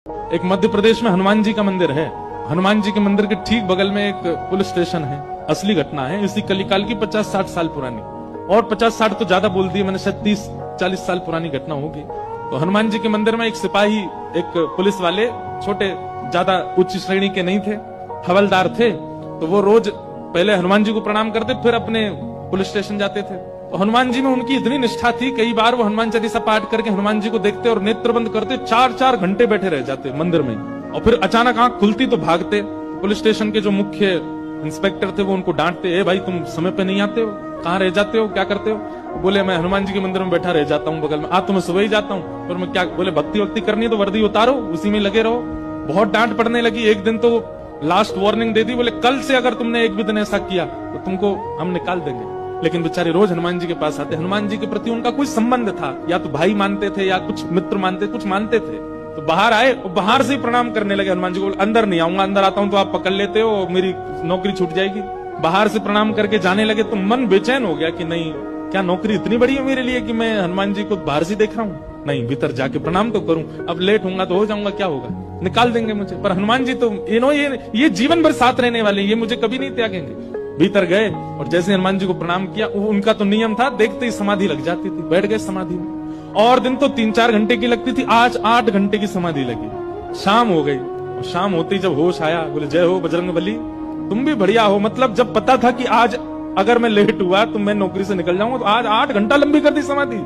एक मध्य प्रदेश में हनुमान जी का मंदिर है। हनुमान जी के मंदिर के ठीक बगल में एक पुलिस स्टेशन है। असली घटना है, इसी कलिकाल की 50-60 साल पुरानी, और 50-60 तो ज्यादा बोल दिए मैंने, शायद 30-40 साल पुरानी घटना होगी। तो हनुमान जी के मंदिर में एक सिपाही, एक पुलिस वाले, छोटे, ज्यादा उच्च श्रेणी के नहीं थे, हवलदार थे। तो वो रोज पहले हनुमान जी को प्रणाम करते, फिर अपने पुलिस स्टेशन जाते थे। तो हनुमान जी में उनकी इतनी निष्ठा थी, कई बार वो हनुमान चालीसा पाठ करके हनुमान जी को देखते और नेत्र बंद करते, 4-4 घंटे बैठे रह जाते मंदिर में। और फिर अचानक आंख खुलती तो भागते। पुलिस स्टेशन के जो मुख्य इंस्पेक्टर थे वो उनको डांटते, ए भाई तुम समय पे नहीं आते हो, कहाँ रह जाते हो, क्या करते हो? बोले मैं हनुमान जी के मंदिर में बैठा रह जाता हूँ बगल में। आज तो मैं सुबह ही जाता हूँ। और मैं क्या, बोले भक्ति वक्ति करनी है तो वर्दी उतारो, उसी में लगे रहो। बहुत डांट पड़ने लगी। एक दिन तो लास्ट वार्निंग दे दी, बोले कल से अगर तुमने एक भी दिन ऐसा किया तो तुमको हम निकाल देंगे। लेकिन बेचारे रोज हनुमान जी के पास आते। हनुमान जी के प्रति उनका कुछ संबंध था, या तो भाई मानते थे या कुछ मित्र मानते, कुछ मानते थे। तो बाहर आए और बाहर से ही प्रणाम करने लगे हनुमान जी को। अंदर नहीं आऊंगा, अंदर आता हूं तो आप पकड़ लेते हो, मेरी नौकरी छूट जाएगी। बाहर से प्रणाम करके जाने लगे तो मन बेचैन हो गया कि नहीं, क्या नौकरी इतनी बड़ी है मेरे लिए कि मैं हनुमान जी को बाहर से देख रहा हूँ? नहीं, भीतर जाके प्रणाम तो करूं। अब लेट होऊंगा तो हो जाऊंगा, क्या होगा, निकाल देंगे मुझे। पर हनुमान जी तो ये जीवन भर साथ रहने वाले, ये मुझे कभी नहीं त्यागेंगे। भीतर गए और जैसे हनुमान जी को प्रणाम किया, उनका तो नियम था, देखते ही समाधि लग जाती थी। बैठ गए समाधि में। और दिन तो 3-4 घंटे की लगती थी, आज 8 घंटे की समाधि लगी। शाम हो गई और शाम होते ही जब होश आया, बोले जय हो बजरंगबली, तुम भी बढ़िया हो। मतलब जब पता था कि आज अगर मैं लेट हुआ तो मैं नौकरी से निकल जाऊंगा, तो आज 8 घंटा लंबी कर दी समाधि।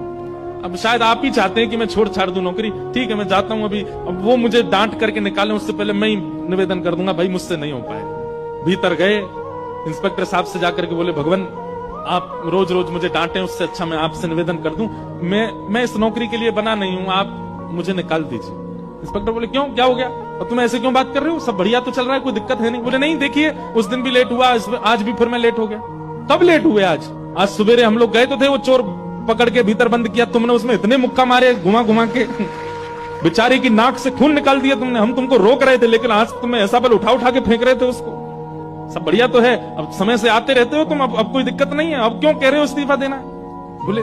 अब शायद आप ही चाहते हैं कि मैं छोड़ छाड़ दूं नौकरी। ठीक है, मैं जाता हूं अभी। अब वो मुझे डांट करके निकालें उससे पहले मैं ही निवेदन कर दूंगा, भाई मुझसे नहीं हो पाए। भीतर गए, इंस्पेक्टर साहब से जाकर के बोले, भगवान आप रोज रोज मुझे डांटे, उससे अच्छा मैं आपसे निवेदन कर दूं, मैं इस नौकरी के लिए बना नहीं हूं, आप मुझे निकाल दीजिए। इंस्पेक्टर बोले क्यों, क्या हो गया, और तुम ऐसे क्यों बात कर रहे हो, सब बढ़िया तो चल रहा है, कोई दिक्कत है नहीं? बोले नहीं, देखिए उस दिन भी लेट हुआ, आज भी फिर मैं लेट हो गया। कब लेट हुए? आज सवेरे हम लोग गए तो थे, वो चोर पकड़ के भीतर बंद किया, तुमने उसमें इतने मुक्का मारे घुमा घुमा के, बेचारे की नाक से खून निकाल दिया तुमने। हम तुमको रोक रहे थे, लेकिन आज तुम्हें ऐसा बल उठा उठा के फेंक रहे थे उसको। सब बढ़िया तो है, अब समय से आते रहते हो तुम, अब कोई दिक्कत नहीं है, अब क्यों कह रहे हो इस्तीफा देना? बोले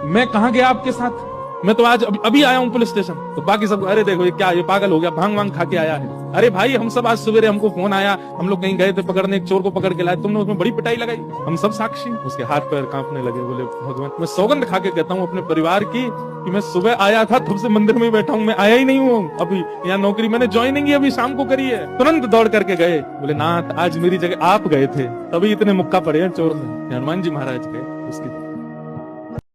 मैं कहां गया आपके साथ, मैं तो आज अभी आया हूं पुलिस स्टेशन। तो बाकी सब, अरे देखो ये क्या, ये पागल हो गया, भांग वांग खा के आया है। अरे भाई हम सब आज सवेरे, हमको फोन आया, हम लोग कहीं गए थे पकड़ने, एक चोर को पकड़ के लाए, तुमने उसमें बड़ी पिटाई लगाई, हम सब साक्षी। उसके हाथ पैर कांपने लगे। बोले भगवान, मैं सौगंध खा के कहता हूँ अपने परिवार की कि मैं सुबह आया था, तब से मंदिर में ही बैठा हूँ, मैं आया ही नहीं हूँ अभी। यहाँ नौकरी मैंने ज्वाइनिंग ही अभी शाम को करी है। तुरंत दौड़ करके गए। बोले नाथ, आज मेरी जगह आप गए थे, तभी इतने मुक्का पड़े हैं चोर में। हनुमान जी महाराज गए उसकी